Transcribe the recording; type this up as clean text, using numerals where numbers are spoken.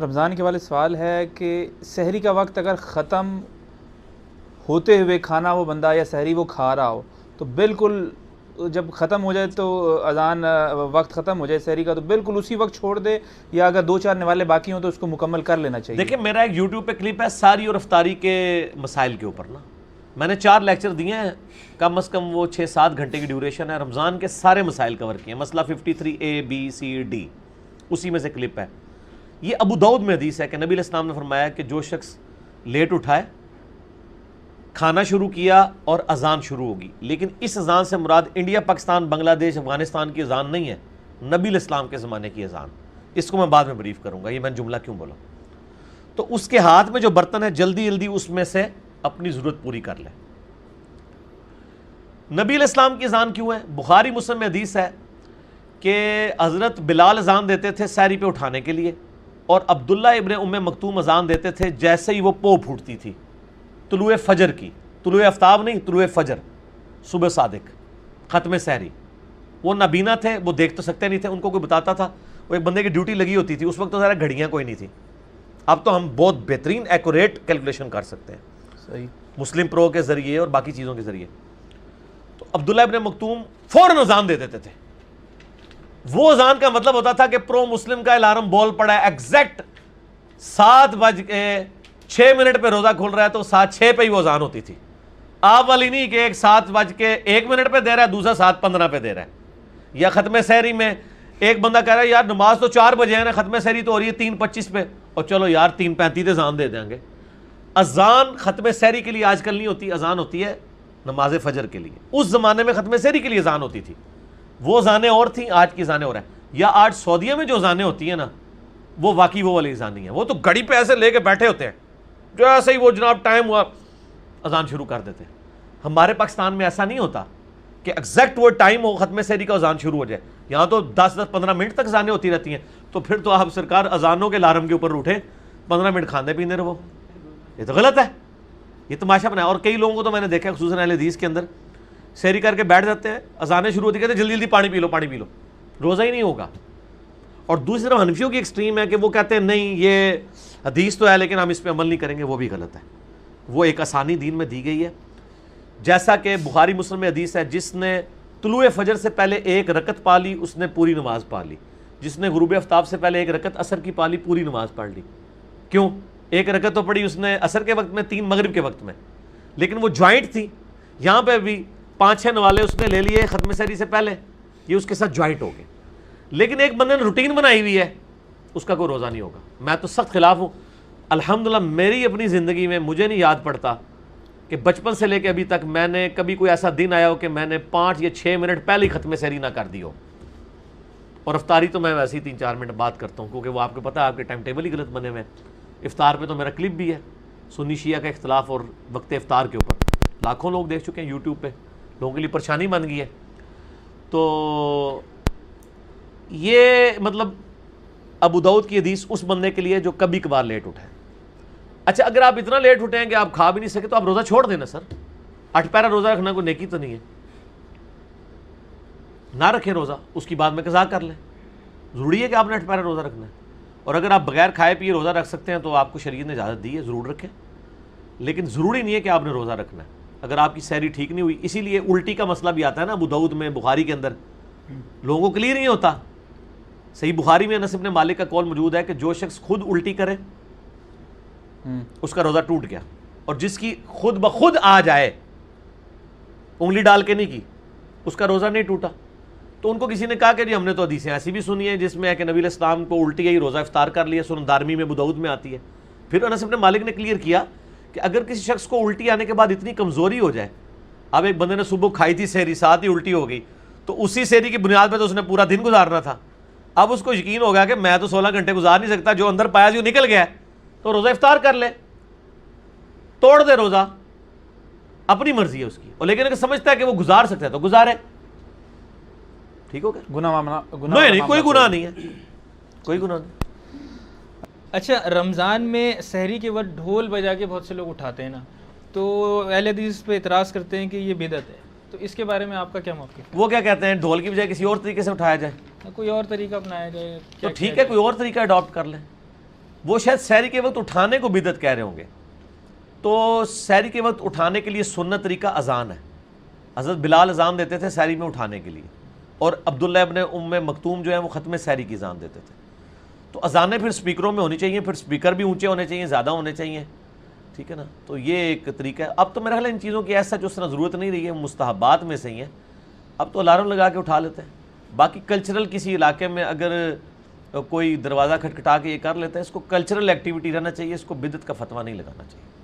رمضان کے والے سوال ہے کہ سحری کا وقت اگر ختم ہوتے ہوئے کھانا وہ بندہ یا سحری وہ کھا رہا ہو تو بالکل جب ختم ہو جائے تو اذان وقت ختم ہو جائے سحری کا تو بالکل اسی وقت چھوڑ دے یا اگر 2-4 نوالے باقی ہوں تو اس کو مکمل کر لینا چاہیے؟ دیکھیں میرا ایک یوٹیوب پہ کلپ ہے ساری اور افطاری کے مسائل کے اوپر نا، میں نے 4 لیکچر دیے ہیں، کم از کم وہ 6-7 گھنٹے کی ڈیوریشن ہے، رمضان کے سارے مسائل کور کیے ہیں، مسئلہ 53A B C D اسی میں سے کلپ ہے۔ یہ ابو داؤد میں حدیث ہے کہ نبی علیہ السلام نے فرمایا کہ جو شخص لیٹ اٹھائے، کھانا شروع کیا اور اذان شروع ہوگی، لیکن اس اذان سے مراد انڈیا پاکستان بنگلہ دیش افغانستان کی اذان نہیں ہے، نبی علیہ السلام کے زمانے کی اذان، اس کو میں بعد میں بریف کروں گا، یہ میں نے جملہ کیوں بولا۔ تو اس کے ہاتھ میں جو برتن ہے جلدی جلدی اس میں سے اپنی ضرورت پوری کر لے۔ نبی علیہ السلام کی اذان کیوں ہے؟ بخاری مسلم میں حدیث ہے کہ حضرت بلال اذان دیتے تھے سحری پہ اٹھانے کے لیے، اور عبداللہ ابن ام مکتوم اذان دیتے تھے جیسے ہی وہ پو پھوٹتی تھی طلوع فجر کی، طلوع آفتاب نہیں، طلوع فجر، صبح صادق، ختم سحری۔ وہ نابینا تھے، وہ دیکھ تو سکتے نہیں تھے، ان کو کوئی بتاتا تھا، وہ ایک بندے کی ڈیوٹی لگی ہوتی تھی، اس وقت تو ذرا گھڑیاں کوئی نہیں تھی، اب تو ہم بہت بہترین ایکوریٹ کیلکولیشن کر سکتے ہیں صحیح مسلم پرو کے ذریعے اور باقی چیزوں کے ذریعے۔ تو عبداللہ ابن مکتوم فوراً اذان دے دیتے تھے، وہ اذان کا مطلب ہوتا تھا کہ پرو مسلم کا الارم بول پڑا ہے، ایگزیکٹ 7:06 پہ روزہ کھول رہا ہے تو 7:06 پہ ہی وہ اذان ہوتی تھی، آپ والی نہیں کہ ایک 7:01 پہ دے رہا ہے دوسرا 7:15 پہ دے رہا ہے۔ یا ختم سحری میں ایک بندہ کہہ رہا ہے یار نماز تو 4 بجے ہے نا، ختم سحری تو ہو رہی ہے 3:25 پہ، اور چلو یار 3:35 اذان دے دیں گے۔ اذان ختم سحری کے لیے آج کل نہیں ہوتی، اذان ہوتی ہے نماز فجر کے لیے، اس زمانے میں ختم سحری کے لیے اذان ہوتی تھی، وہ اذانیں اور تھیں، آج کی اذانیں اور ہیں۔ یا آج سعودیہ میں جو اذانیں ہوتی ہیں نا وہ واقعی وہ والی اذان نہیں ہے، وہ تو گھڑی پہ ایسے لے کے بیٹھے ہوتے ہیں، جو ایسے ہی وہ جناب ٹائم ہوا اذان شروع کر دیتے ہیں۔ ہمارے پاکستان میں ایسا نہیں ہوتا کہ ایگزیکٹ وہ ٹائم ہو ختم سحری کا اذان شروع ہو جائے، یہاں تو 10-15 منٹ تک اذانیں ہوتی رہتی ہیں، تو پھر تو آپ سرکار اذانوں کے الارم کے اوپر اٹھے 15 منٹ کھانے پینے رہو، یہ تو غلط ہے، یہ تماشا بنایا۔ اور کئی لوگوں کو تو میں نے دیکھا خصوصاً اہل حدیث کے اندر سحری کر کے بیٹھ جاتے ہیں، اذانیں شروع ہوتی کہتے ہیں جلدی جلدی پانی پی لو پانی پی لو، روزہ ہی نہیں ہوگا۔ اور دوسری طرف حنفیوں کی ایکسٹریم ہے کہ وہ کہتے ہیں نہیں یہ حدیث تو ہے لیکن ہم اس پہ عمل نہیں کریں گے، وہ بھی غلط ہے۔ وہ ایک آسانی دین میں دی گئی ہے، جیسا کہ بخاری مسلم میں حدیث ہے جس نے طلوع فجر سے پہلے 1 رکعت پا لی اس نے پوری نماز پا لی، جس نے غروب آفتاب سے پہلے 1 رکعت عصر کی پا لی پوری نماز پڑھ لی۔ کیوں؟ 1 رکعت تو پڑھی اس نے عصر کے وقت میں، 3 مغرب کے وقت میں، لیکن وہ جوائنٹ تھی، یہاں پہ بھی 5-6 نوالے اس نے لے لیے ختم سحری سے پہلے، یہ اس کے ساتھ جوائنٹ ہو گئے۔ لیکن ایک بندے نے روٹین بنائی ہوئی ہے، اس کا کوئی روزہ نہیں ہوگا۔ میں تو سخت خلاف ہوں، الحمدللہ میری اپنی زندگی میں مجھے نہیں یاد پڑتا کہ بچپن سے لے کے ابھی تک میں نے کبھی کوئی ایسا دن آیا ہو کہ میں نے 5 یا 6 منٹ پہلے ہی ختم سحری نہ کر دی ہو۔ اور افطاری تو میں ویسے ہی 3-4 منٹ بات کرتا ہوں کیونکہ وہ آپ کو پتہ ہے آپ کے ٹائم ٹیبل ہی غلط بنے ہوئے ہیں۔ افطار پہ تو میرا کلپ بھی ہے، سنی شیعہ کا اختلاف اور وقت افطار کے اوپر، لاکھوں لوگ دیکھ چکے ہیں یوٹیوب پہ، لوگوں کے لیے پریشانی بن گئی ہے۔ تو یہ مطلب ابو داؤد کی حدیث اس بندے کے لیے جو کبھی کبھار لیٹ اٹھے۔ اچھا اگر آپ اتنا لیٹ اٹھیں کہ آپ کھا بھی نہیں سکے تو آپ روزہ چھوڑ دینا سر، 8 پیرا روزہ رکھنا کوئی نیکی تو نہیں ہے، نہ رکھیں روزہ، اس کی بعد میں قضا کر لیں، ضروری ہے کہ آپ نے 8 پیرا روزہ رکھنا ہے۔ اور اگر آپ بغیر کھائے پیے روزہ رکھ سکتے ہیں تو آپ کو شریعت نے اجازت دی ہے، ضرور رکھیں، لیکن ضروری نہیں ہے کہ آپ نے روزہ رکھنا ہے اگر آپ کی سحری ٹھیک نہیں ہوئی۔ اسی لیے الٹی کا مسئلہ بھی آتا ہے نا ابو داؤد میں، بخاری کے اندر لوگوں کو کلیئر نہیں ہوتا۔ صحیح بخاری میں انس بن مالک کا قول موجود ہے کہ جو شخص خود الٹی کرے اس کا روزہ ٹوٹ گیا، اور جس کی خود بخود آ جائے انگلی ڈال کے نہیں کی اس کا روزہ نہیں ٹوٹا۔ تو ان کو کسی نے کہا کہ جی ہم نے تو حدیثیں ایسی بھی سنی ہیں جس میں ہے کہ نبی علیہ السلام کو الٹی گئی روزہ افطار کر لیا، سنن دارمی میں ابو داؤد میں آتی ہے۔ پھر انس بن مالک نے کلیئر کیا کہ اگر کسی شخص کو الٹی آنے کے بعد اتنی کمزوری ہو جائے، اب ایک بندے نے صبح کھائی تھی سحری، ساتھ ہی الٹی ہو گئی، تو اسی سحری کی بنیاد پہ تو اس نے پورا دن گزارنا تھا، اب اس کو یقین ہو گیا کہ میں تو 16 گھنٹے گزار نہیں سکتا، جو اندر پایا جو نکل گیا ہے، تو روزہ افطار کر لے، توڑ دے روزہ، اپنی مرضی ہے اس کی، اور لیکن اگر سمجھتا ہے کہ وہ گزار سکتا ہے تو گزارے، ٹھیک ہو گیا، گناہ نہیں کوئی گناہ نہیں ہے، کوئی گناہ نہیں۔ اچھا رمضان میں سحری کے وقت ڈھول بجا کے بہت سے لوگ اٹھاتے ہیں نا، تو اہل حدیث پہ اعتراض کرتے ہیں کہ یہ بدعت ہے، تو اس کے بارے میں آپ کا کیا موقف ہے؟ وہ کیا کہتے ہیں ڈھول کی بجائے کسی اور طریقے سے اٹھایا جائے، کوئی اور طریقہ اپنایا جائے تو ٹھیک ہے کوئی اور طریقہ اڈاپٹ کر لیں، وہ شاید سحری کے وقت اٹھانے کو بدعت کہہ رہے ہوں گے. تو سحری کے وقت اٹھانے کے لیے سنت طریقہ اذان ہے. حضرت بلال اذان دیتے تھے سحری میں اٹھانے کے لیے, اور عبداللہ ابن ام مکتوم جو ہے وہ ختم سحری کی اذان دیتے تھے. تو اذانیں پھر سپیکروں میں ہونی چاہیے, پھر سپیکر بھی اونچے ہونے چاہیے, زیادہ ہونے چاہیے, ٹھیک ہے نا. تو یہ ایک طریقہ ہے. اب تو میرا خیال ہے ان چیزوں کی ایسا جو اس طرح ضرورت نہیں رہی ہے, مستحبات میں سے ہی ہیں. اب تو الارم لگا کے اٹھا لیتے ہیں. باقی کلچرل کسی علاقے میں اگر کوئی دروازہ کھٹکھٹا کے یہ کر لیتا ہے, اس کو کلچرل ایکٹیویٹی رہنا چاہیے, اس کو بدعت کا فتویٰ نہیں لگانا چاہیے.